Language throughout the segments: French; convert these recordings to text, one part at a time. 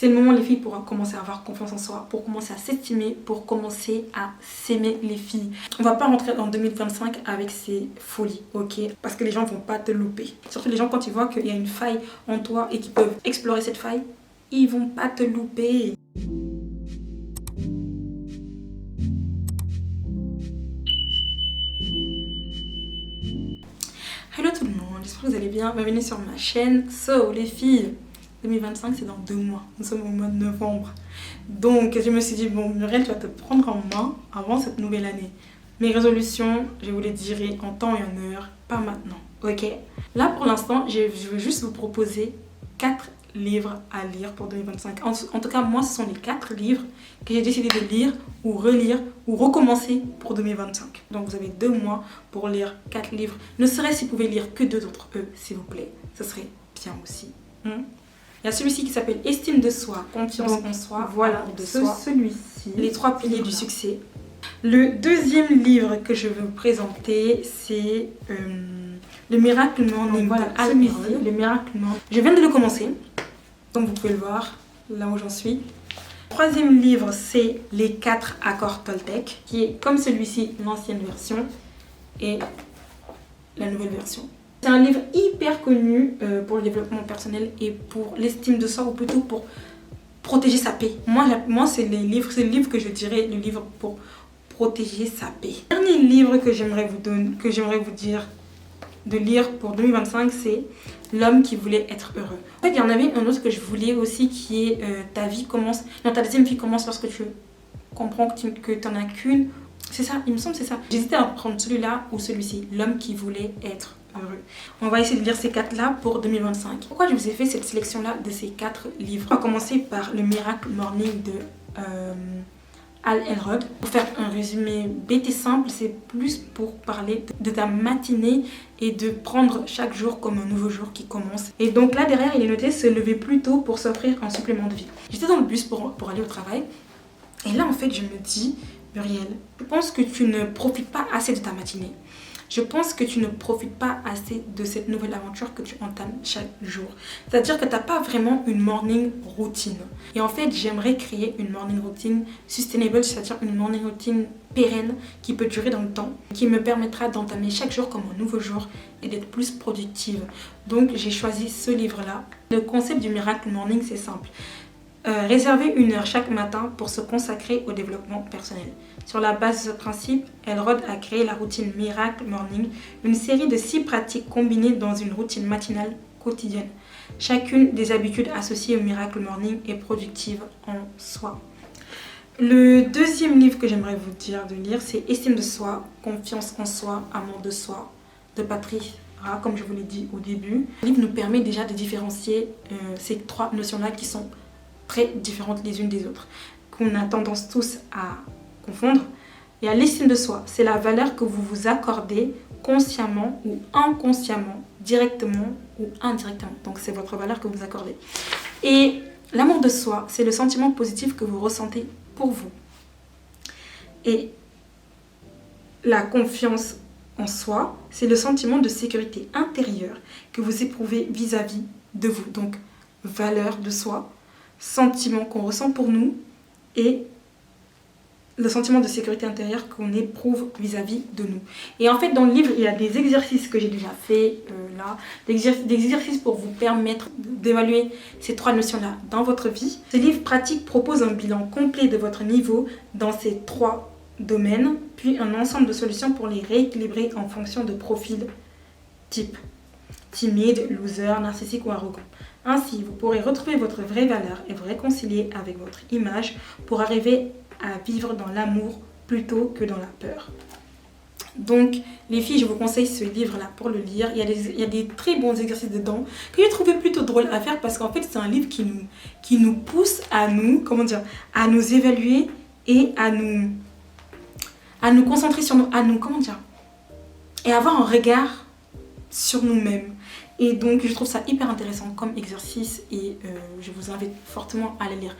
C'est le moment les filles pour commencer à avoir confiance en soi, pour commencer à s'estimer, pour commencer à s'aimer les filles. On va pas rentrer en 2025 avec ces folies, ok? Parce que les gens vont pas te louper. Surtout les gens quand ils voient qu'il y a une faille en toi et qu'ils peuvent explorer cette faille, ils vont pas te louper. Hello tout le monde, j'espère que vous allez bien. Bienvenue sur ma chaîne. So les filles, 2025 c'est dans 2 mois. Nous sommes au mois de novembre. Donc je me suis dit, bon Muriel, tu vas te prendre en main avant cette nouvelle année. Mes résolutions, je vous les dirai en temps et en heure, pas maintenant. Ok? Là pour l'instant, je veux juste vous proposer 4 livres à lire pour 2025. En tout cas, moi, ce sont les 4 livres que j'ai décidé de lire ou relire ou recommencer pour 2025. Donc, vous avez 2 mois pour lire 4 livres. Ne serait-ce si vous pouvez lire que 2 d'entre eux, s'il vous plaît. Ce serait bien aussi. Il y a celui-ci qui s'appelle Estime de soi, confiance en soi. Voilà, de soi. Celui-ci. Les 3 piliers du succès. Le deuxième livre que je veux vous présenter, c'est Le Miracle Morning. Voilà, celui-ci, Le Miracle Morning. Je viens de le commencer. Donc vous pouvez le voir, là où j'en suis. Le troisième livre, c'est Les 4 accords Toltec, qui est comme celui-ci, l'ancienne version et la nouvelle version. C'est un livre hyper connu pour le développement personnel et pour l'estime de soi, ou plutôt pour protéger sa paix. Moi c'est le livre que je dirais, le livre pour protéger sa paix. Le dernier livre que j'aimerais vous dire de lire pour 2025, c'est L'homme qui voulait être heureux. En fait, il y en avait un autre que je voulais aussi qui est ta deuxième vie commence lorsque tu comprends que tu n'en as qu'une. C'est ça, il me semble que c'est ça. J'hésitais à prendre celui-là ou celui-ci, L'homme qui voulait être heureux. On va essayer de lire ces 4-là pour 2025. Pourquoi je vous ai fait cette sélection-là de ces 4 livres? On va commencer par Le Miracle Morning de Hal Elrod. Pour faire un résumé bête et simple, c'est plus pour parler de ta matinée et de prendre chaque jour comme un nouveau jour qui commence. Et donc là derrière il est noté se lever plus tôt pour s'offrir un supplément de vie. J'étais dans le bus pour aller au travail et là en fait je me dis, Muriel, je pense que tu ne profites pas assez de ta matinée. Je pense que tu ne profites pas assez de cette nouvelle aventure que tu entames chaque jour. C'est-à-dire que tu n'as pas vraiment une morning routine. Et en fait, j'aimerais créer une morning routine sustainable, c'est-à-dire une morning routine pérenne qui peut durer dans le temps, qui me permettra d'entamer chaque jour comme un nouveau jour et d'être plus productive. Donc, j'ai choisi ce livre-là. Le concept du Miracle Morning, c'est simple. Réserver 1 heure chaque matin pour se consacrer au développement personnel. Sur la base de ce principe, Elrod a créé la routine Miracle Morning, une série de 6 pratiques combinées dans une routine matinale quotidienne. Chacune des habitudes associées au Miracle Morning est productive en soi. Le deuxième livre que j'aimerais vous dire de lire, c'est Estime de soi, confiance en soi, amour de soi, de Patrice Ra, comme je vous l'ai dit au début. Le livre nous permet déjà de différencier ces 3 notions-là qui sont très différentes les unes des autres, qu'on a tendance tous à confondre. Il y a l'estime de soi, c'est la valeur que vous vous accordez consciemment ou inconsciemment, directement ou indirectement. Donc c'est votre valeur que vous accordez. Et l'amour de soi, c'est le sentiment positif que vous ressentez pour vous. Et la confiance en soi, c'est le sentiment de sécurité intérieure que vous éprouvez vis-à-vis de vous. Donc valeur de soi, sentiment qu'on ressent pour nous et le sentiment de sécurité intérieure qu'on éprouve vis-à-vis de nous. Et en fait, dans le livre, il y a des exercices que j'ai déjà fait là, des exercices pour vous permettre d'évaluer ces 3 notions-là dans votre vie. Ce livre pratique propose un bilan complet de votre niveau dans ces 3 domaines, puis un ensemble de solutions pour les rééquilibrer en fonction de profils type timide, loser, narcissique ou arrogant. Ainsi, vous pourrez retrouver votre vraie valeur et vous réconcilier avec votre image pour arriver à vivre dans l'amour plutôt que dans la peur. Donc, les filles, je vous conseille ce livre-là pour le lire. Il y a des très bons exercices dedans que j'ai trouvé plutôt drôles à faire parce qu'en fait, c'est un livre qui nous pousse à nous, à nous évaluer et à nous concentrer sur nous, et avoir un regard sur nous-mêmes. Et donc, je trouve ça hyper intéressant comme exercice et je vous invite fortement à le lire.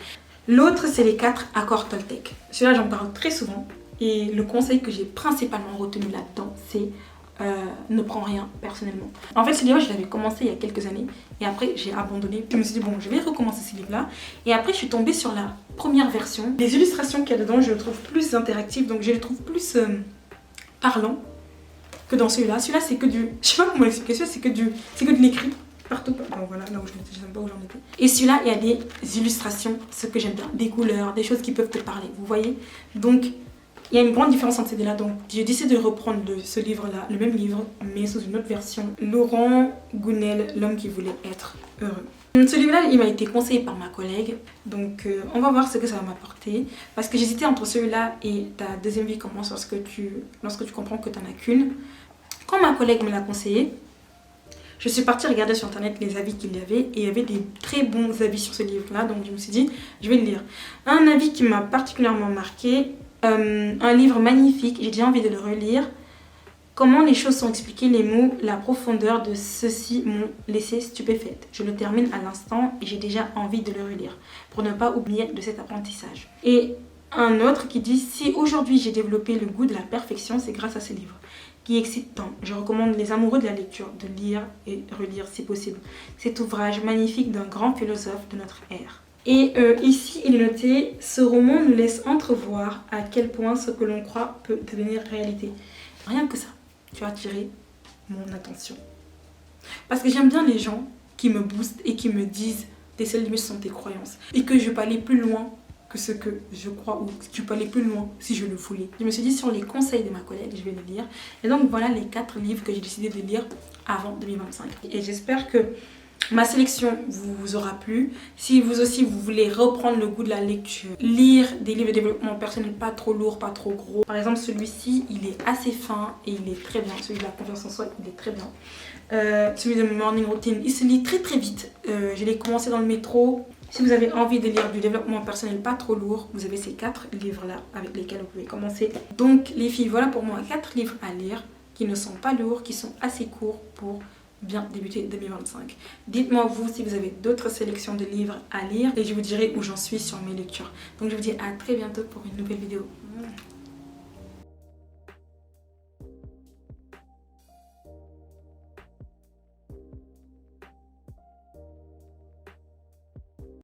L'autre, c'est les 4 accords Toltec. Celui-là, j'en parle très souvent. Et le conseil que j'ai principalement retenu là-dedans, c'est ne prend rien personnellement. En fait, ce livre, je l'avais commencé il y a quelques années et après j'ai abandonné. Je me suis dit bon, je vais recommencer ce livre-là et après je suis tombée sur la première version. Les illustrations qu'il y a dedans, je les trouve plus interactives, donc je les trouve plus parlants que dans celui-là. Celui-là, c'est que du, je sais pas comment l'expliquer, celui-là c'est que de l'écrit partout. Bon voilà, là où je m'étais, je sais même pas où j'en étais. Et celui-là, il y a des illustrations, ce que j'aime bien, des couleurs, des choses qui peuvent te parler. Vous voyez? Donc il y a une grande différence entre ces deux-là, donc j'ai décidé de reprendre ce livre-là, le même livre, mais sous une autre version. Laurent Gounel, l'homme qui voulait être heureux. Ce livre-là, il m'a été conseillé par ma collègue, donc on va voir ce que ça va m'apporter. Parce que j'hésitais entre celui-là et ta deuxième vie commence lorsque tu comprends que tu n'en as qu'une. Quand ma collègue me l'a conseillé, je suis partie regarder sur internet les avis qu'il y avait et il y avait des très bons avis sur ce livre-là, donc je me suis dit, je vais le lire. Un avis qui m'a particulièrement marqué. Un livre magnifique, j'ai déjà envie de le relire. Comment les choses sont expliquées, les mots, la profondeur de ceux-ci m'ont laissé stupéfaite. Je le termine à l'instant et j'ai déjà envie de le relire pour ne pas oublier de cet apprentissage. Et un autre qui dit, si aujourd'hui j'ai développé le goût de la perfection, c'est grâce à ce livre qui excite tant. Je recommande les amoureux de la lecture de lire et relire si possible cet ouvrage magnifique d'un grand philosophe de notre ère. Et ici, il est noté, ce roman nous laisse entrevoir à quel point ce que l'on croit peut devenir réalité. Rien que ça, tu as attiré mon attention. Parce que j'aime bien les gens qui me boostent et qui me disent tes seules limites sont tes croyances. Et que je peux aller plus loin que ce que je crois ou que je peux aller plus loin si je le voulais. Je me suis dit sur les conseils de ma collègue, je vais les lire. Et donc voilà les 4 livres que j'ai décidé de lire avant 2025. Et j'espère que ma sélection vous aura plu. Si vous aussi vous voulez reprendre le goût de la lecture, lire des livres de développement personnel pas trop lourds, pas trop gros. Par exemple celui-ci, il est assez fin et il est très bien. Celui de la confiance en soi, il est très bien. Celui de Morning Routine, il se lit très très vite. Je l'ai commencé dans le métro. Si vous avez envie de lire du développement personnel pas trop lourd, vous avez ces 4 livres-là avec lesquels vous pouvez commencer. Donc les filles, voilà pour moi 4 livres à lire qui ne sont pas lourds, qui sont assez courts pour bien débuter 2025. Dites-moi vous si vous avez d'autres sélections de livres à lire et je vous dirai où j'en suis sur mes lectures. Donc je vous dis à très bientôt pour une nouvelle vidéo.